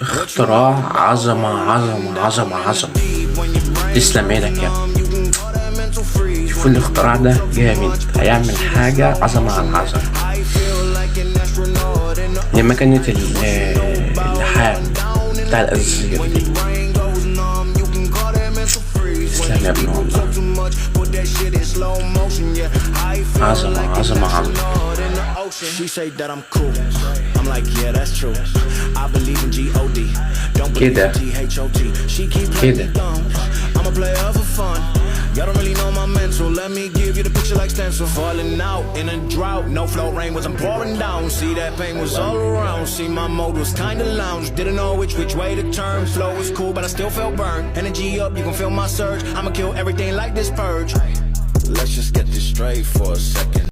اختراع عظمة عظمة عظمة عظمة. تسلم ايدك يا ابني. شوفوا الاختراع ده جامد، هيعمل حاجة عظمة على العظمة. لما كانت اللحام بتاع الأزاز دي. تسلم يا ابني والله. عظمة عظمة عظمة. كده كده. Y'all don't really know my mental. Let me give you the picture like stencil. Falling out in a drought. No flow rain wasn't pouring down. See that pain was all around. See my mode was kinda lounge. Didn't know which way to turn. Flow was cool, but I still felt burned. Energy up, you can feel my surge. I'ma kill everything like this purge. Let's just get this straight for a second.